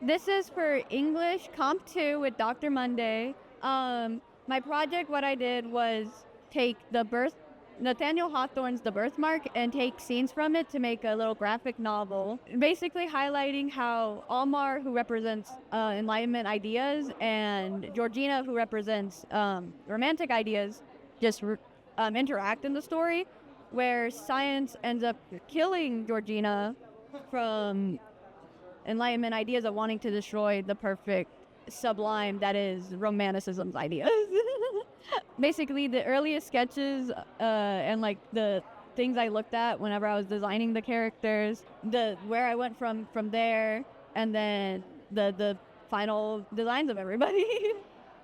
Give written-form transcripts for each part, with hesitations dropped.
This is for English Comp 2 with Dr. Monday. My project, what I did was take Nathaniel Hawthorne's The Birthmark and take scenes from it to make a little graphic novel, basically highlighting how Almar, who represents Enlightenment ideas, and Georgina, who represents romantic ideas, just interact in the story, where science ends up killing Georgina from Enlightenment ideas of wanting to destroy the perfect sublime that is Romanticism's ideas. Basically, the earliest sketches and like the things I looked at whenever I was designing the characters, where I went from there, and then the final designs of everybody.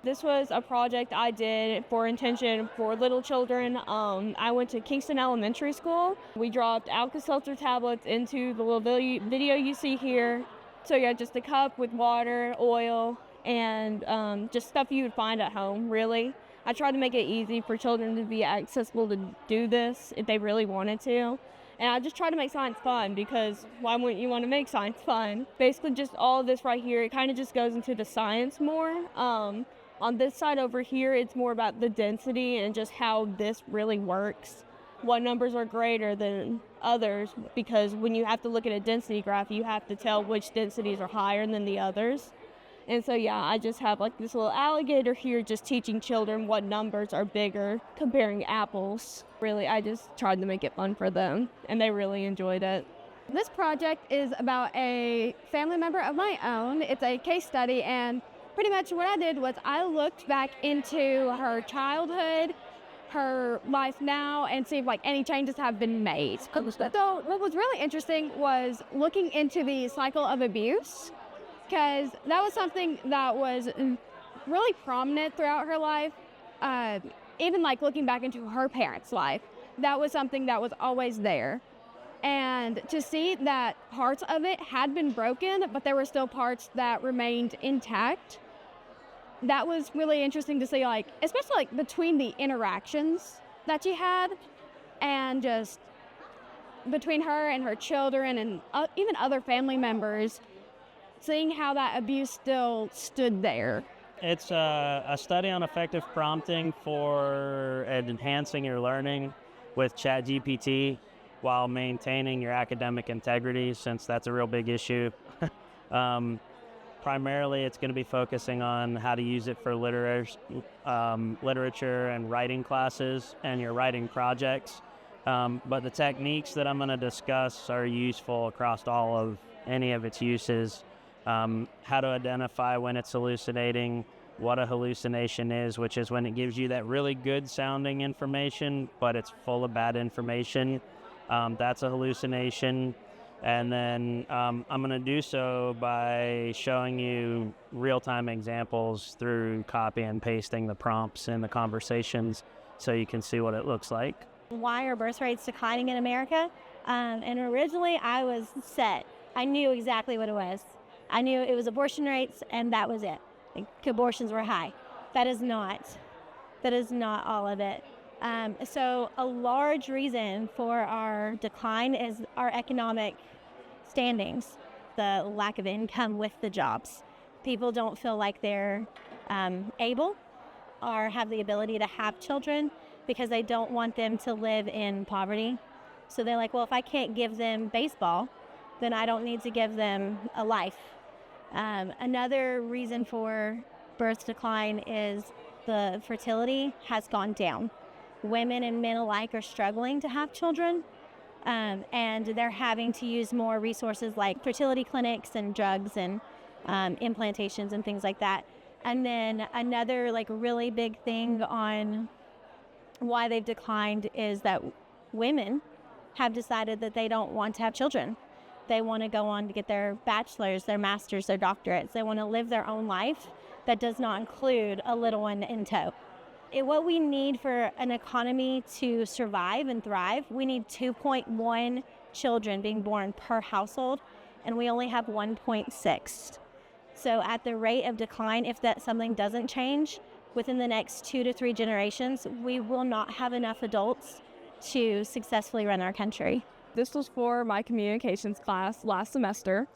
This was a project I did for intention for little children. I went to Kingston Elementary School. We dropped Alka-Seltzer tablets into the little video you see here. So yeah, just a cup with water, oil, and just stuff you would find at home, really. I tried to make it easy for children to be accessible to do this if they really wanted to. And I just tried to make science fun, because why wouldn't you want to make science fun? Basically just all of this right here, it kind of just goes into the science more. On this side over here, it's more about the density and just how this really works. What numbers are greater than others, because when you have to look at a density graph, you have to tell which densities are higher than the others. And so yeah, I just have like this little alligator here just teaching children what numbers are bigger, comparing apples. Really, I just tried to make it fun for them, and they really enjoyed it. This project is about a family member of my own. It's a case study, and pretty much what I did was I looked back into her childhood, her life now, and see if like any changes have been made. So what was really interesting was looking into the cycle of abuse, because that was something that was really prominent throughout her life. Even like looking back into her parents' life, that was something that was always there. And to see that parts of it had been broken, but there were still parts that remained intact, that was really interesting to see, like, especially like between the interactions that she had, and just between her and her children and even other family members, seeing how that abuse still stood there. It's a study on effective prompting for enhancing your learning with ChatGPT while maintaining your academic integrity, since that's a real big issue. Primarily, it's going to be focusing on how to use it for literature and writing classes and your writing projects. But the techniques that I'm going to discuss are useful across any of its uses. How to identify when it's hallucinating, what a hallucination is, which is when it gives you that really good sounding information, but it's full of bad information. That's a hallucination. And then I'm going to do so by showing you real-time examples through copy and pasting the prompts in the conversations so you can see what it looks like. Why are birth rates declining in America? And originally I was set. I knew exactly what it was. I knew it was abortion rates, and that was it. Like, abortions were high. That is not all of it. So a large reason for our decline is our economic standings, the lack of income with the jobs. People don't feel like they're able or have the ability to have children because they don't want them to live in poverty. So they're like, well, if I can't give them baseball, then I don't need to give them a life. Another reason for birth decline is the fertility has gone down. Women and men alike are struggling to have children, and they're having to use more resources like fertility clinics and drugs and implantations and things like that. And then another like really big thing on why they've declined is that women have decided that they don't want to have children. They want to go on to get their bachelor's, their master's, their doctorates. They want to live their own life that does not include a little one in tow. What we need for an economy to survive and thrive, we need 2.1 children being born per household, and we only have 1.6. So at the rate of decline, if that something doesn't change within the next 2 to 3 generations, we will not have enough adults to successfully run our country. This was for my communications class last semester.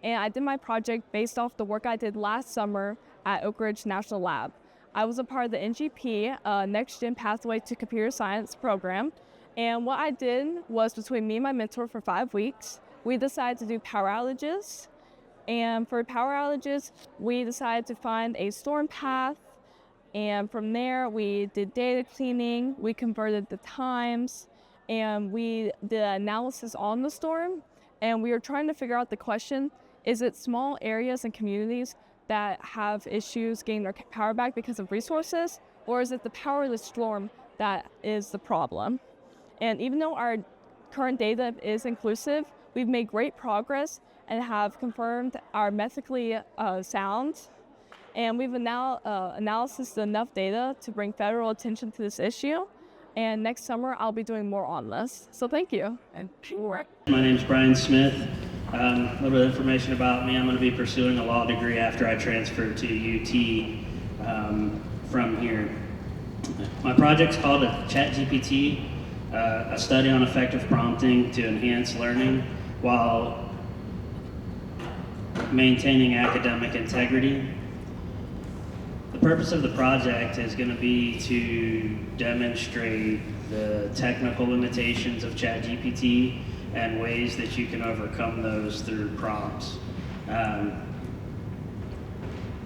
and I did my project based off the work I did last summer at Oak Ridge National Lab. I was a part of the NGP, Next Gen Pathway to Computer Science program, and what I did was, between me and my mentor for 5 weeks, we decided to do power outages. And for power outages, we decided to find a storm path, and from there we did data cleaning, we converted the times, and we did analysis on the storm, and we were trying to figure out the question: is it small areas and communities that have issues getting their power back because of resources, or is it the powerless storm that is the problem? And even though our current data is inclusive, we've made great progress and have confirmed are ethically sound. And we've now analyzed enough data to bring federal attention to this issue. And next summer, I'll be doing more on this. So thank you. My name's Brian Smith. A little bit of information about me. I'm going to be pursuing a law degree after I transfer to UT from here. My project's called ChatGPT, a study on effective prompting to enhance learning while maintaining academic integrity. The purpose of the project is going to be to demonstrate the technical limitations of ChatGPT and ways that you can overcome those through prompts.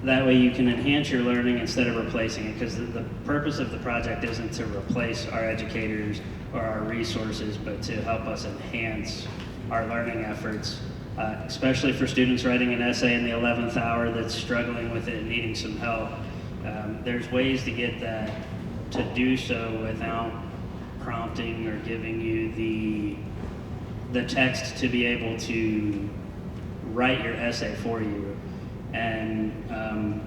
That way you can enhance your learning instead of replacing it, because the purpose of the project isn't to replace our educators or our resources, but to help us enhance our learning efforts, especially for students writing an essay in the 11th hour that's struggling with it and needing some help. There's ways to get that, to do so without prompting or giving you the text to be able to write your essay for you. And I'm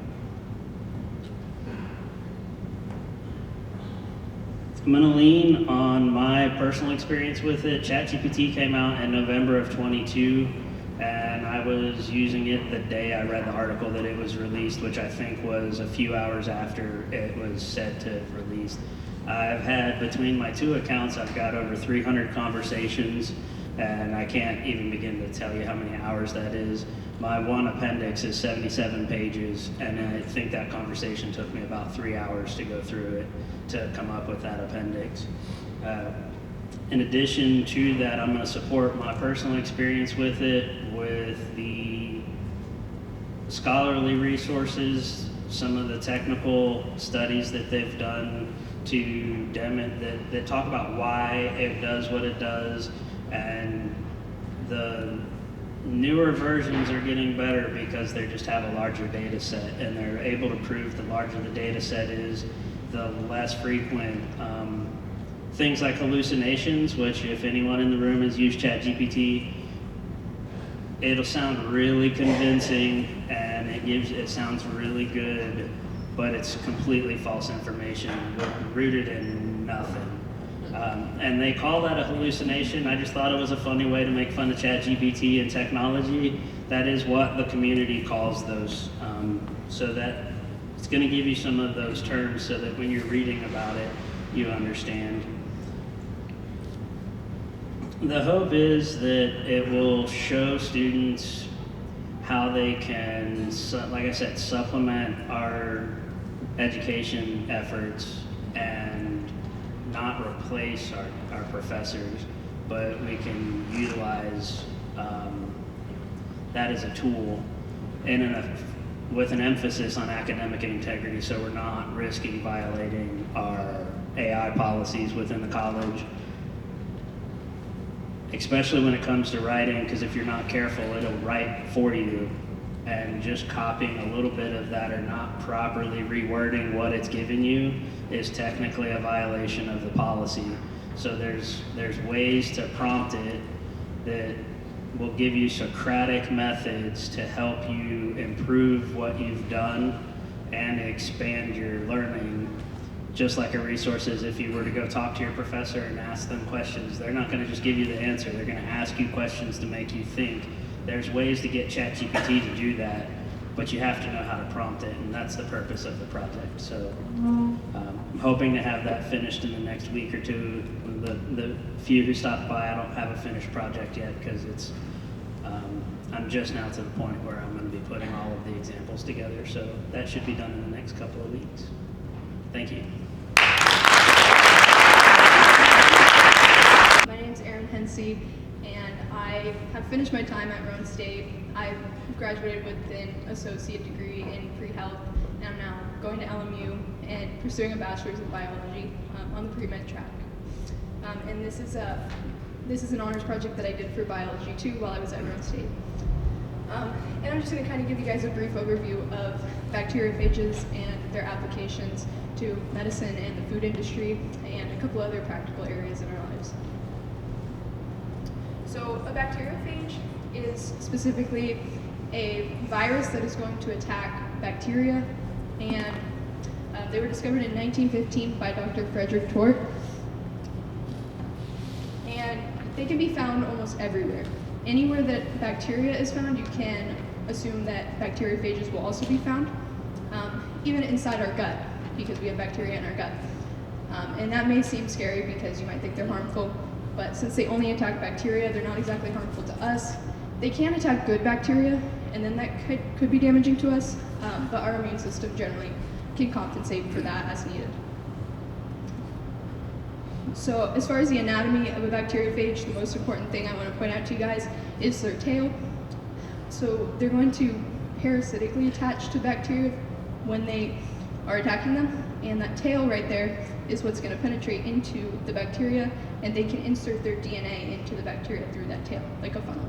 going to lean on my personal experience with it. ChatGPT came out in November of 22, and I was using it the day I read the article that it was released, which I think was a few hours after it was said to have released. I've had, between my two accounts, I've got over 300 conversations, and I can't even begin to tell you how many hours that is. My one appendix is 77 pages, and I think that conversation took me about 3 hours to go through it to come up with that appendix. In addition to that, I'm going to support my personal experience with it, with the scholarly resources, some of the technical studies that they've done to that talk about why it does what it does, and the newer versions are getting better because they just have a larger data set, and they're able to prove the larger the data set is, the less frequent things like hallucinations, which if anyone in the room has used ChatGPT, it'll sound really convincing and it sounds really good, but it's completely false information rooted in nothing. And they call that a hallucination. I just thought it was a funny way to make fun of ChatGPT and technology. That is what the community calls those. So that it's going to give you some of those terms so that when you're reading about it, you understand. The hope is that it will show students how they can, like I said, supplement our education efforts and not replace our professors, but we can utilize that as a tool with an emphasis on academic integrity, so we're not risking violating our AI policies within the college, especially when it comes to writing, because if you're not careful, it'll write for you, and just copying a little bit of that or not properly rewording what it's giving you is technically a violation of the policy. So there's ways to prompt it that will give you Socratic methods to help you improve what you've done and expand your learning. Just like a resource is, if you were to go talk to your professor and ask them questions, they're not going to just give you the answer. They're going to ask you questions to make you think. There's ways to get ChatGPT to do that, but you have to know how to prompt it, and that's the purpose of the project. So I'm hoping to have that finished in the next week or two. The few who stopped by, I don't have a finished project yet because I'm just now to the point where I'm going to be putting all of the examples together, so that should be done in the next couple of weeks. Thank you. My name's Erin Hensey, and I have finished my time at Roane State. I graduated with an associate degree in pre-health, and I'm now going to LMU and pursuing a bachelor's in biology on the pre-med track. And this is an honors project that I did for biology too while I was at Roane State. And I'm just going to kind of give you guys a brief overview of bacteriophages and their applications to medicine and the food industry and a couple other practical areas in our lives. So a bacteriophage is specifically a virus that is going to attack bacteria, and they were discovered in 1915 by Dr. Frederick Tort, and they can be found almost everywhere. Anywhere that bacteria is found, you can assume that bacteriophages will also be found, even inside our gut, because we have bacteria in our gut. And that may seem scary because you might think they're harmful, but since they only attack bacteria, they're not exactly harmful to us. They can attack good bacteria, and then that could be damaging to us, but our immune system generally can compensate for that as needed. So as far as the anatomy of a bacteriophage, the most important thing I want to point out to you guys is their tail. So they're going to parasitically attach to bacteria when they are attacking them, and that tail right there is what's going to penetrate into the bacteria, and they can insert their DNA into the bacteria through that tail, like a funnel.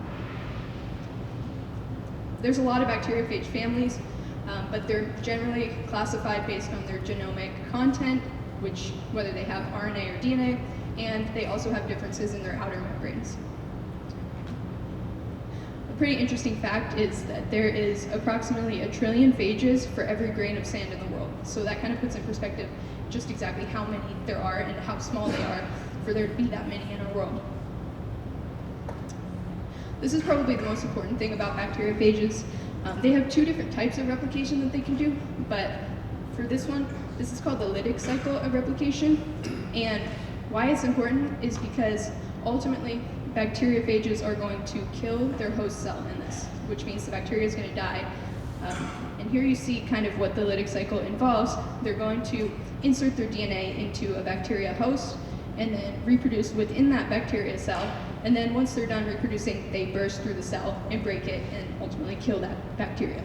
There's a lot of bacteriophage families, but they're generally classified based on their genomic content, which whether they have RNA or DNA, and they also have differences in their outer membranes. A pretty interesting fact is that there is approximately 1 trillion phages for every grain of sand in the world. So that kind of puts in perspective just exactly how many there are and how small they are for there to be that many in our world. This is probably the most important thing about bacteriophages. They have 2 different types of replication that they can do, but for this one, this is called the lytic cycle of replication. And why it's important is because ultimately bacteriophages are going to kill their host cell in this, which means the bacteria is going to die. And here you see kind of what the lytic cycle involves. They're going to insert their DNA into a bacteria host and then reproduce within that bacteria cell. And then once they're done reproducing, they burst through the cell and break it and ultimately kill that bacteria.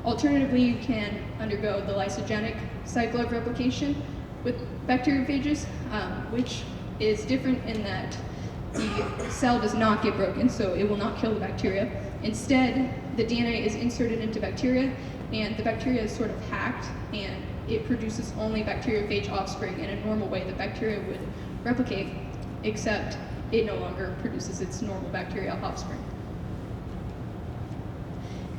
Alternatively, you can undergo the lysogenic cycle of replication with bacteriophages, which is different in that the cell does not get broken, so it will not kill the bacteria. Instead, the DNA is inserted into bacteria, and the bacteria is sort of hacked, and it produces only bacteriophage offspring in a normal way that bacteria would replicate, except it no longer produces its normal bacterial offspring.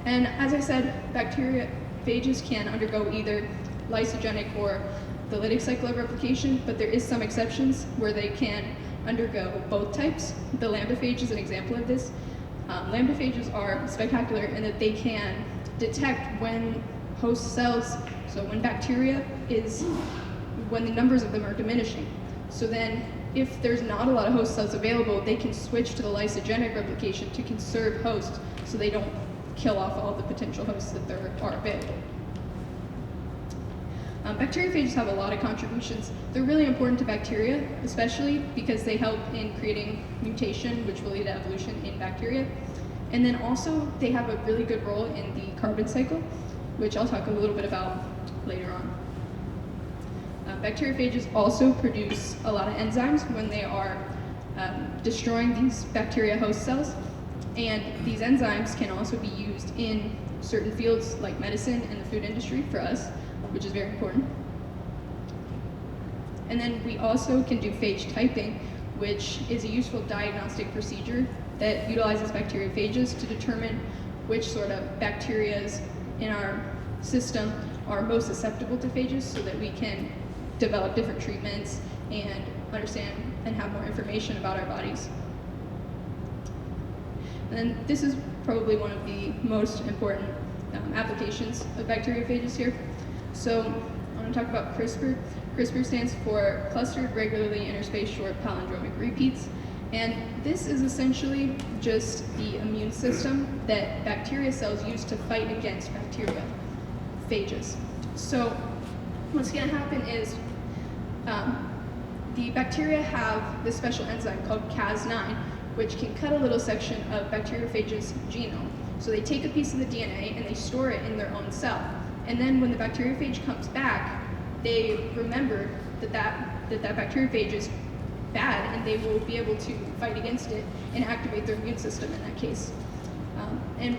And as I said, bacteriophages can undergo either lysogenic or the lytic cycle of replication, but there is some exceptions where they can undergo both types. The lambdaphage is an example of this. Lambdaphages are spectacular in that they can detect when host cells, so when when the numbers of them are diminishing. So then if there's not a lot of host cells available, they can switch to the lysogenic replication to conserve hosts so they don't kill off all the potential hosts that there are available. Bacteriophages have a lot of contributions. They're really important to bacteria, especially because they help in creating mutation, which will lead to evolution in bacteria. And then also, they have a really good role in the carbon cycle, which I'll talk a little bit about later on. Bacteriophages also produce a lot of enzymes when they are destroying these bacteria host cells. And these enzymes can also be used in certain fields like medicine and the food industry for us, which is very important. And then we also can do phage typing, which is a useful diagnostic procedure that utilizes bacteriophages to determine which sort of bacteria in our system are most susceptible to phages so that we can develop different treatments and understand and have more information about our bodies. And then this is probably one of the most important applications of bacteriophages here. So I want to talk about CRISPR. CRISPR stands for Clustered Regularly Interspaced Short Palindromic Repeats, And this is essentially just the immune system that bacteria cells use to fight against bacteria, phages. So what's going to happen is the bacteria have this special enzyme called Cas9, which can cut a little section of bacteriophage's genome. So they take a piece of the DNA and they store it in their own cell. And then when the bacteriophage comes back, they remember that bacteriophage is bad, and they will be able to fight against it and activate their immune system in that case. And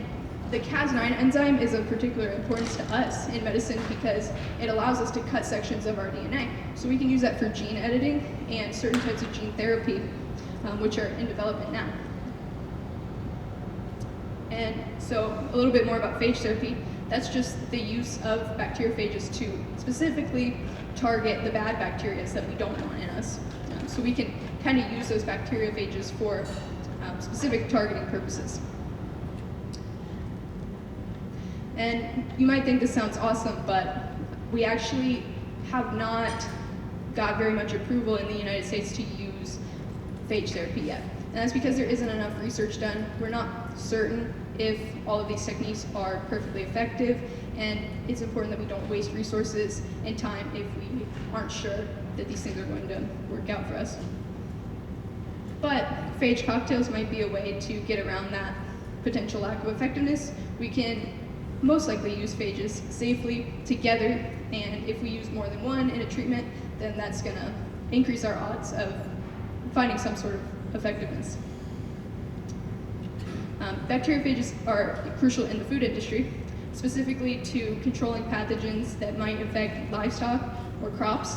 the Cas9 enzyme is of particular importance to us in medicine because it allows us to cut sections of our DNA. So we can use that for gene editing and certain types of gene therapy, which are in development now. And so a little bit more about phage therapy. That's just the use of bacteriophages to specifically target the bad bacteria that we don't want in us. So we can kind of use those bacteriophages for specific targeting purposes. And you might think this sounds awesome, but we actually have not got very much approval in the United States to use phage therapy yet. And that's because there isn't enough research done. We're not certain if all of these techniques are perfectly effective, and it's important that we don't waste resources and time if we aren't sure that these things are going to work out for us. But phage cocktails might be a way to get around that potential lack of effectiveness. We can most likely use phages safely together, and if we use more than one in a treatment, then that's going to increase our odds of finding some sort of effectiveness. Bacteriophages are crucial in the food industry, specifically to controlling pathogens that might affect livestock or crops,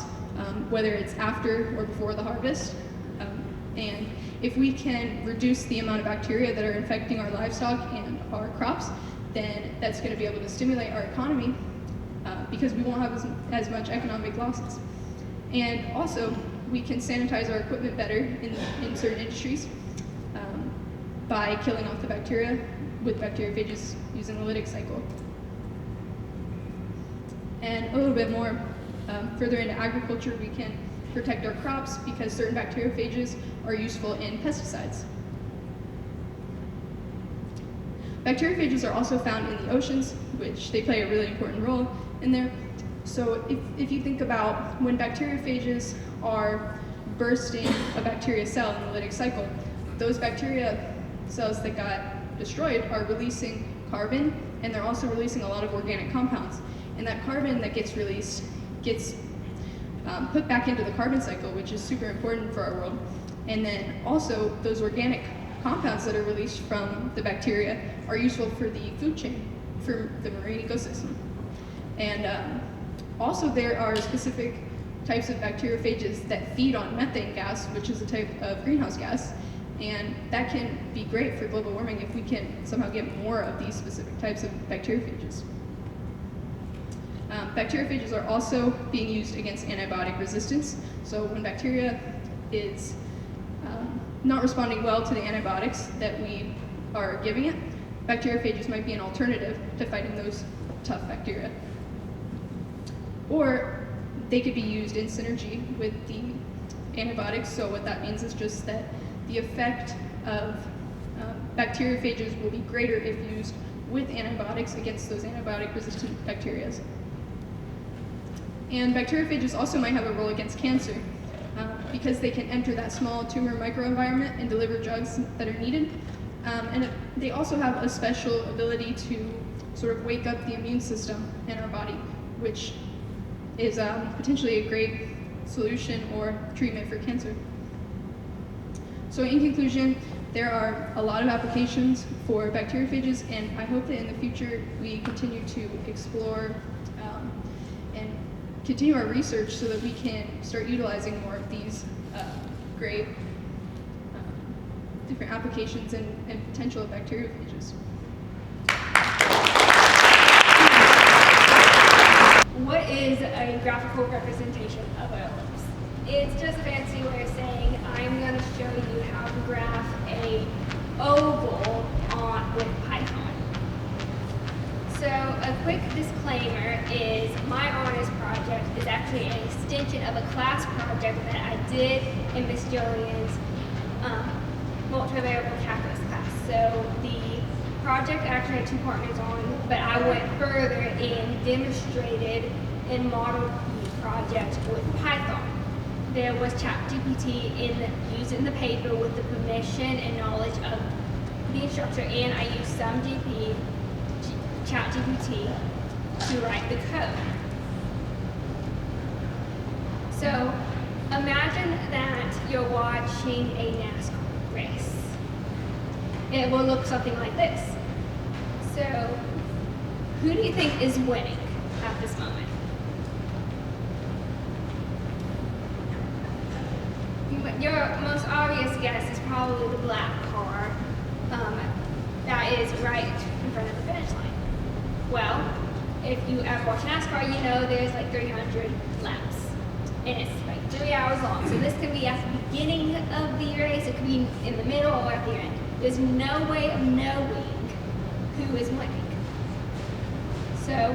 whether it's after or before the harvest. And if we can reduce the amount of bacteria that are infecting our livestock and our crops, then that's going to be able to stimulate our economy because we won't have as much economic losses. And also, we can sanitize our equipment better in certain industries by killing off the bacteria with bacteriophages using the lytic cycle. And a little bit more further into agriculture, we can protect our crops because certain bacteriophages are useful in pesticides. Bacteriophages are also found in the oceans, which they play a really important role in there. So if you think about when bacteriophages are bursting a bacteria cell in the lytic cycle, those bacteria cells that got destroyed are releasing carbon, and they're also releasing a lot of organic compounds. And that carbon that gets released gets put back into the carbon cycle, which is super important for our world. And then also those organic compounds that are released from the bacteria are useful for the food chain, for the marine ecosystem. And also there are specific types of bacteriophages that feed on methane gas, which is a type of greenhouse gas. And that can be great for global warming if we can somehow get more of these specific types of bacteriophages. Bacteriophages are also being used against antibiotic resistance. So when bacteria is not responding well to the antibiotics that we are giving it, bacteriophages might be an alternative to fighting those tough bacteria. Or they could be used in synergy with the antibiotics. So what that means is just that the effect of bacteriophages will be greater if used with antibiotics against those antibiotic-resistant bacteria. And bacteriophages also might have a role against cancer because they can enter that small tumor microenvironment and deliver drugs that are needed. And they also have a special ability to sort of wake up the immune system in our body, which is potentially a great solution or treatment for cancer. So in conclusion, there are a lot of applications for bacteriophages, and I hope that in the future we continue to explore and continue our research so that we can start utilizing more of these great different applications and potential of bacteriophages. What is a graphical representation of an ellipse? It's just a fancy way of saying I'm going to show you how to graph a oval with Python. So a quick disclaimer is my honors project is actually an extension of a class project that I did in Miss Jillian's multivariable calculus class. So the project actually had two partners on, but I went further and demonstrated and modeled the project with Python. There was ChatGPT used in the paper with the permission and knowledge of the instructor, and I used some ChatGPT to write the code. So imagine that you're watching a NASCAR race. It will look something like this. So who do you think is winning at this moment? Your most obvious guess is probably the black car that is right in front of the finish line. Well, if you ever watch NASCAR, you know there's like 300 laps. And it's like 3 hours long. So this could be at the beginning of the race, it could be in the middle or at the end. There's no way of knowing who is winning. So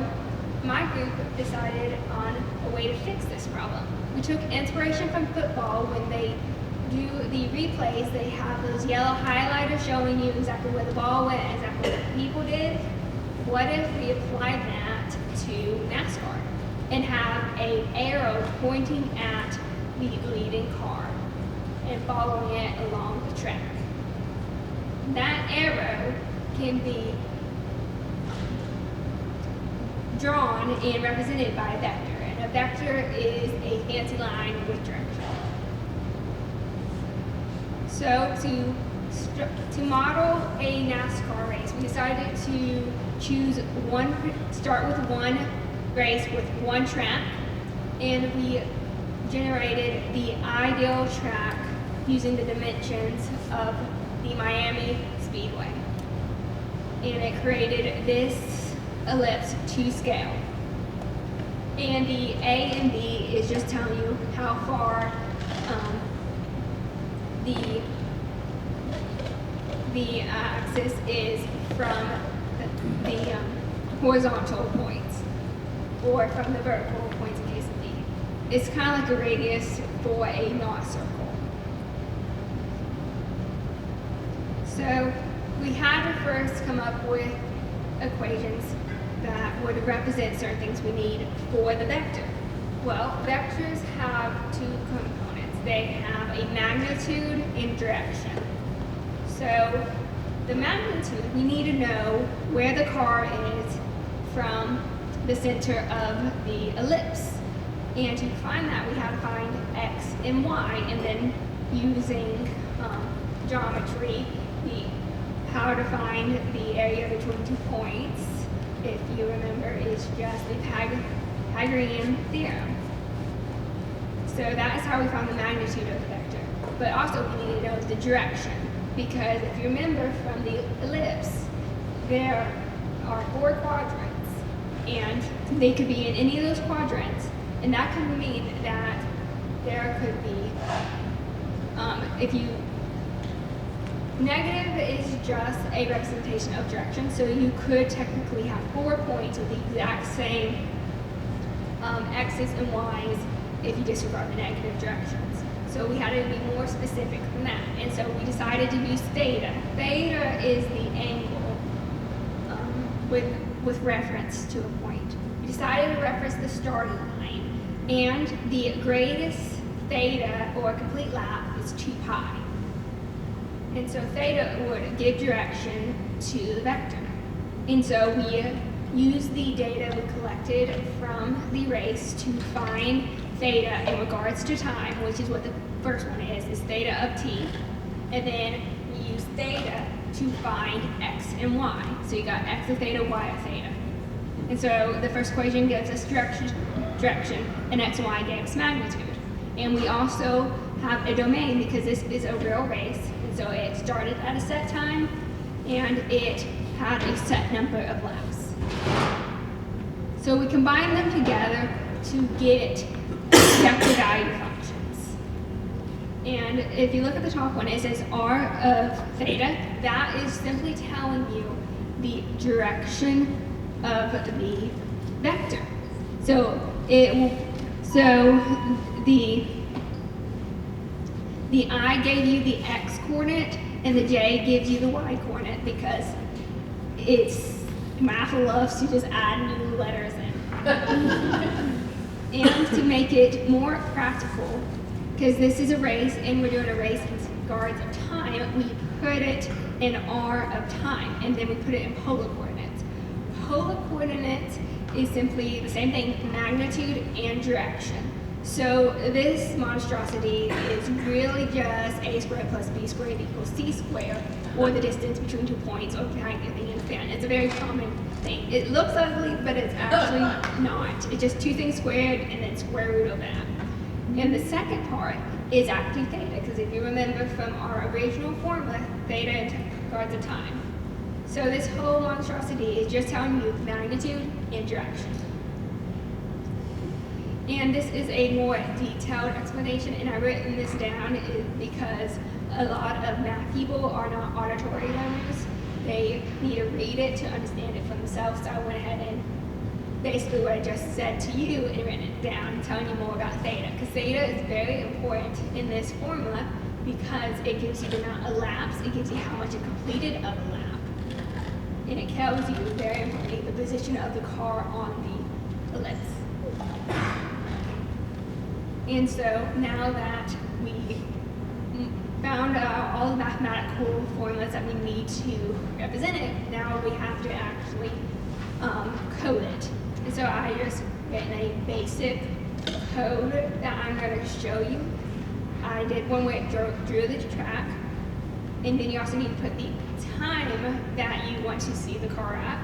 my group decided on a way to fix this problem. We took inspiration from football. When they do the replays, they have those yellow highlighters showing you exactly where the ball went, exactly what the people did. What if we applied that to NASCAR and have an arrow pointing at the leading car and following it along the track? That arrow can be drawn and represented by a vector, and a vector is a fancy line with direction. So to model a NASCAR race, we decided to start with one race with one track, and we generated the ideal track using the dimensions of the Miami Speedway. And it created this ellipse to scale. And the A and B is just telling you how far the axis is from the horizontal points, or from the vertical points in case of D. It's kind of like a radius for a knot circle. So we had to first come up with equations that would represent certain things we need for the vector. Well, vectors have two components. They have a magnitude and direction. So the magnitude, we need to know where the car is from the center of the ellipse. And to find that, we have to find x and y, and then using geometry, how to find the area between 2 points, if you remember, is just the Pythagorean theorem. So that is how we found the magnitude of the vector. But also we need to know the direction, because if you remember from the ellipse, there are 4 quadrants, and they could be in any of those quadrants, and that could mean that there could be, negative is just a representation of direction, so you could technically have 4 points with the exact same x's and y's if you disregard the negative directions. So we had to be more specific than that, and so we decided to use theta. Theta is the angle with reference to a point. We decided to reference the starting line, and the greatest theta, or complete lap, is 2 pi. And so theta would give direction to the vector. And so we used the data we collected from the race to find theta in regards to time, which is what the first one is theta of t. And then we use theta to find x and y. So you got x of theta, y of theta. And so the first equation gives us direction, and x and y gives magnitude. And we also have a domain, because this is a real race. So it started at a set time, and it had a set number of laps. So we combine them together to get vector value functions. And if you look at the top one, it says r of theta. That is simply telling you the direction of the vector. So the I gave you the x coordinate, and the J gives you the Y coordinate because it's math loves to just add new letters in. And to make it more practical, because this is a race and we're doing a race in guards of time, we put it in R of time, and then we put it in polar coordinates. Polar coordinates is simply the same thing, magnitude and direction. So this monstrosity is really just a squared plus b squared equals c squared, or the distance between 2 points, or behind anything in a fan. It's a very common thing. It looks ugly, but it's actually not. It's just 2 things squared and then square root of that. And the second part is actually theta, because if you remember from our original formula, theta guards of time. So this whole monstrosity is just telling you magnitude and direction. And this is a more detailed explanation, and I've written this down because a lot of math people are not auditory learners. They need to read it to understand it for themselves. So I went ahead and basically what I just said to you and written it down, telling you more about theta. Because theta is very important in this formula because it gives you the amount of laps, it gives you how much it completed of a lap. And it tells you, very importantly, the position of the car on the ellipse. And so now that we found out all the mathematical formulas that we need to represent it, now we have to actually code it. And so I just written a basic code that I'm going to show you. I did one where it drew the track, and then you also need to put the time that you want to see the car at.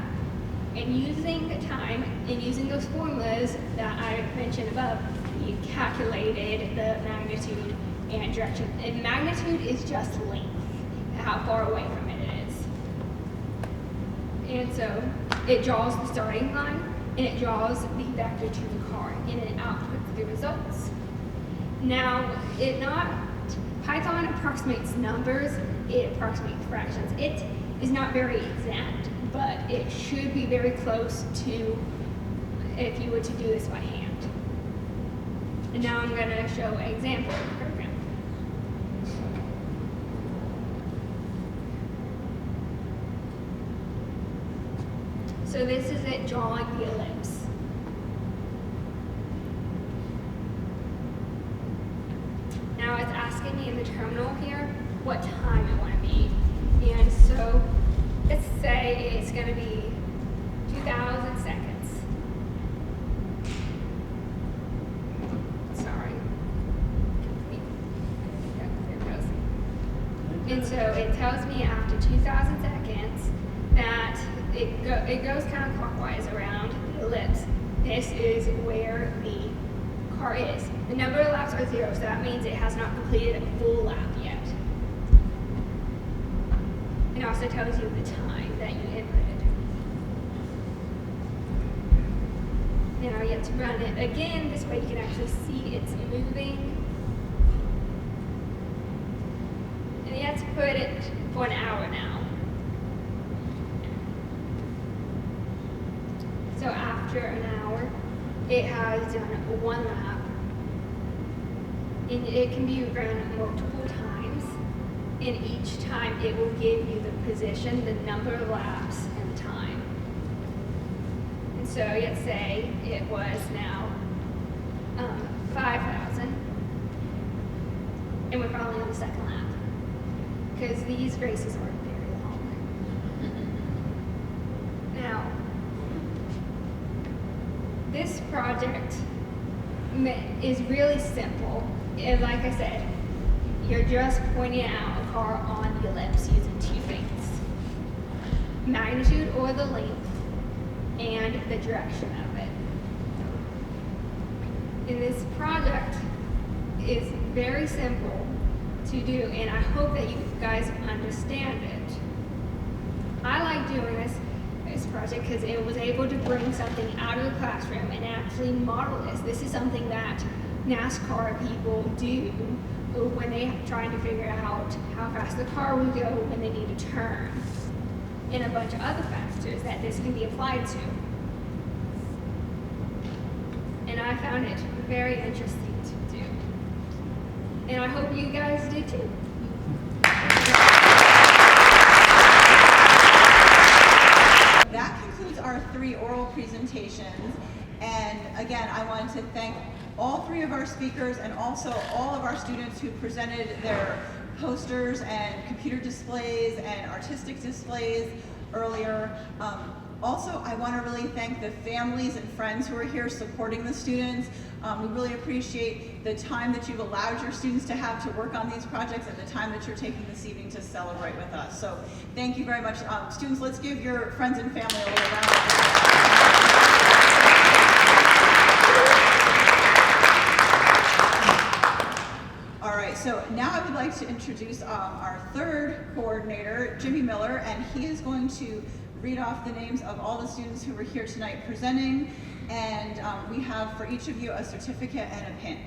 And using the time and using those formulas that I mentioned above, we calculated the magnitude and direction. And magnitude is just length, how far away from it is. And so it draws the starting line, and it draws the vector to the car, and it outputs the results. Now, Python approximates numbers, it approximates fractions. It is not very exact, but it should be very close to if you were to do this by hand. And now I'm going to show an example of the program. So this is it drawing the ellipse. Now it's asking me in the terminal here what time I want to be. And so let's say it's going to be 2,000 seconds. Sorry. There it goes. And so it tells me after 2,000 seconds that it goes counterclockwise around the ellipse. This is where the car is. The number of laps are 0, so that means it has not completed a full lap yet. It also tells you the time that you inputted. Now you have to run it again. This way you can actually see it's moving. And you have to put it for an hour now. So after an hour, it has done 1 lap. And it can be run multiple times. And each time it will give you the position, the number of laps, and the time. And so let's say it was now 5,000. And we're probably on the second lap. Because these races aren't very long. Now, this project is really simple. And like I said, you're just pointing out a car on the ellipse using 2 things. Magnitude, or the length, and the direction of it. And this project is very simple to do, and I hope that you guys understand it. I like doing this project because it was able to bring something out of the classroom and actually model this. This is something that NASCAR people do when they're trying to figure out how fast the car will go when they need to turn, and a bunch of other factors that this can be applied to. And I found it very interesting to do. And I hope you guys did too. 3 oral presentations. And again, I wanted to thank all 3 of our speakers and also all of our students who presented their posters and computer displays and artistic displays earlier. Also, I want to really thank the families and friends who are here supporting the students. We really appreciate the time that you've allowed your students to have to work on these projects and the time that you're taking this evening to celebrate with us. So thank you very much. Students, let's give your friends and family a little round of applause. All right, so now I would like to introduce our 3rd coordinator, Jimmy Miller, and he is going to read off the names of all the students who were here tonight presenting, and we have for each of you a certificate and a pin.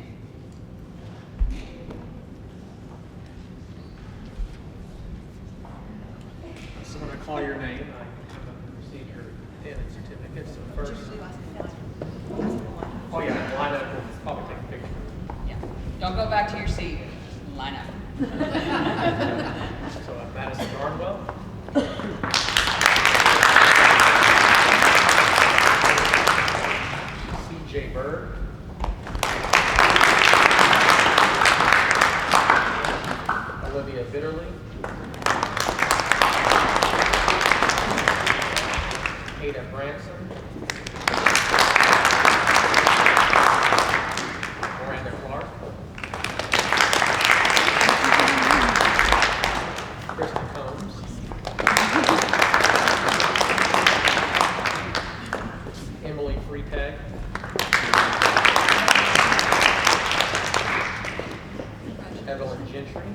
So when I call your name, I have to receive your pin and certificate. So first, oh yeah, line up. We'll probably take a picture. Yeah. Don't go back to your seat. Line up. So Madison Gardwell. C.J. Bird. Olivia Bitterly. Ada Branson. Miranda Clark. Kristen Combs. Emily Freepeg. Evelyn Gentry.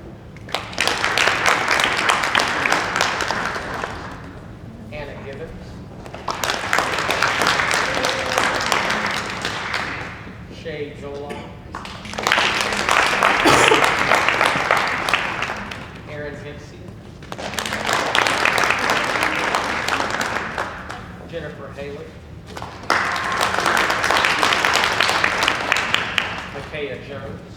Anna Gibbons. Shay Jola. Aaron Hensey. Jennifer Haley. Micaiah Jones.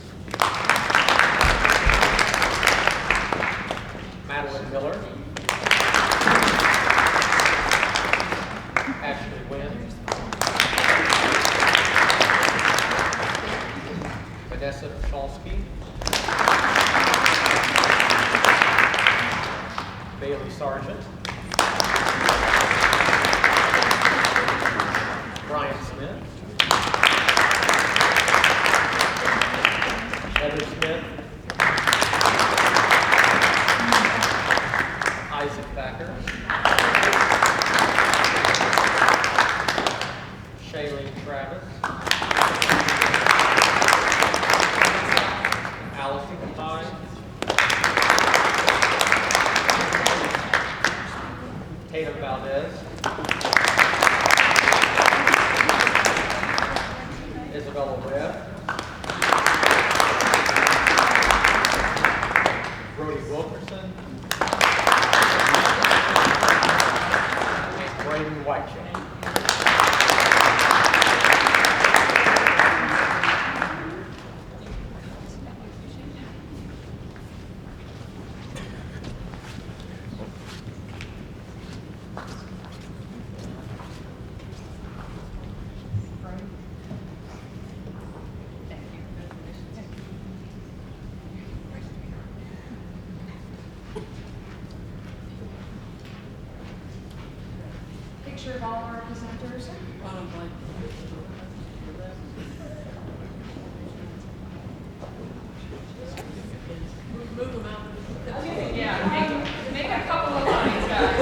Madeline Miller. Ashley Wynn. Vanessa Chalsky. Bailey Sargent. Brian Smith. Heather Smith. Isaac Thacker. Shailene Travis. Allison Pye. Tatum Valdez. Isabella Webb. Brody Wilkerson. And Braden Whitechain. Picture of all of our presenters. Move them out. Yeah, make a couple of lines, guys.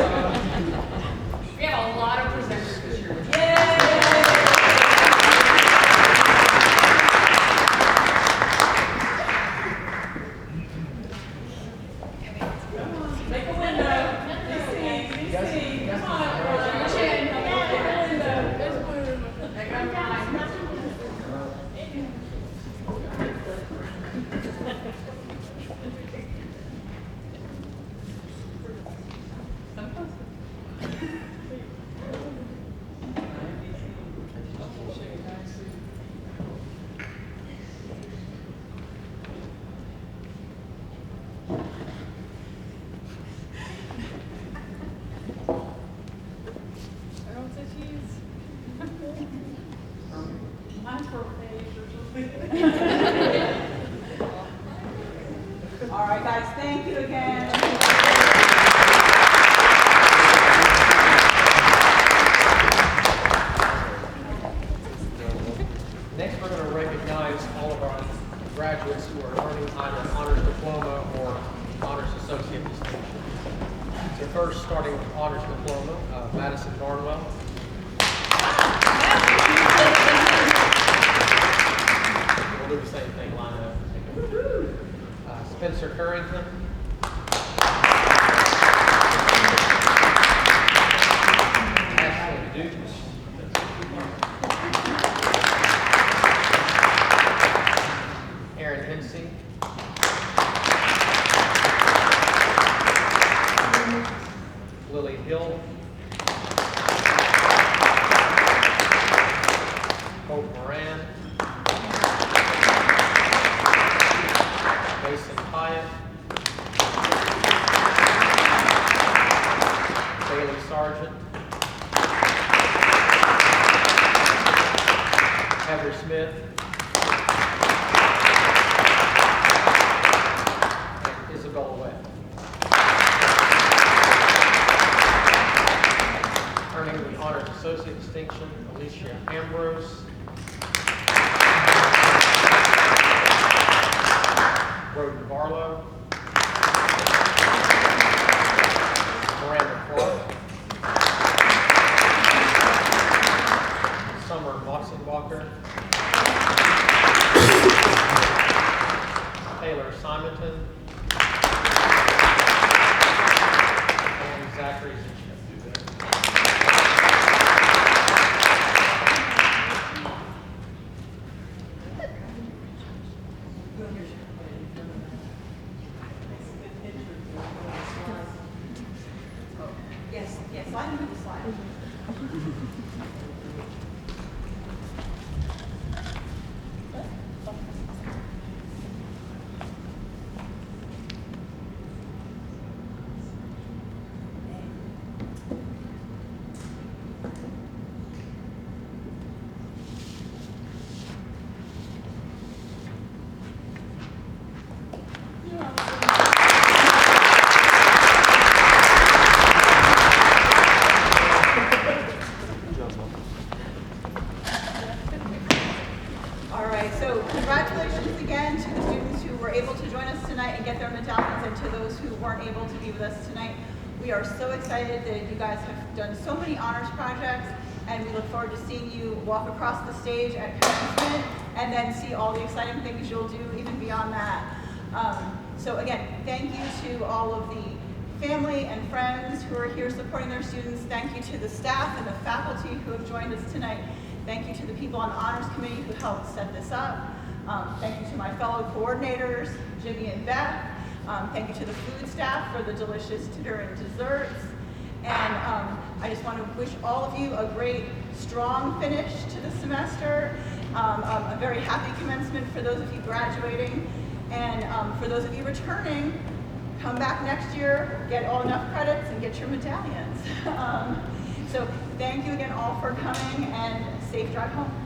We have a lot of presenters this year. Make a window. Come on, chin. Mine's for a page or something. All right, guys, thank you again. Next, we're going to recognize all of our graduates who are earning either an honors diploma or honors associate distinction. So first, starting with honors diploma, Madison Barnwell. We'll do the same thing, line up. Spencer Currington. Ashley Dukes. Aaron Hensey. Lily Hill. Hope Moran. Mason Hyatt. Bailey Sargent. Heather Smith. And Isabel Webb. Earning the Honors Associate Distinction, Alicia Ambrose. Roden Barlow. Miranda Clark. Summer Motzenbacher. Taylor Simonton. And Zachary Zichek. Yes, slide into the slide. All right, so congratulations again to the students who were able to join us tonight and get their medallions, and to those who weren't able to be with us tonight. We are so excited that you guys have done so many honors projects, and we look forward to seeing you walk across the stage at commencement and then see all the exciting things you'll do even beyond that. So again, thank you to all of the family and friends who are here supporting their students. Thank you to the staff and the faculty who have joined us tonight. Thank you to the people on the Honors Committee who helped set this up. Thank you to my fellow coordinators, Jimmy and Beth. Thank you to the food staff for the delicious dinner and desserts. And I just want to wish all of you a great, strong finish to the semester, a very happy commencement for those of you graduating. And for those of you returning, come back next year, get all enough credits, and get your medallions. So thank you again all for coming, and safe drive home.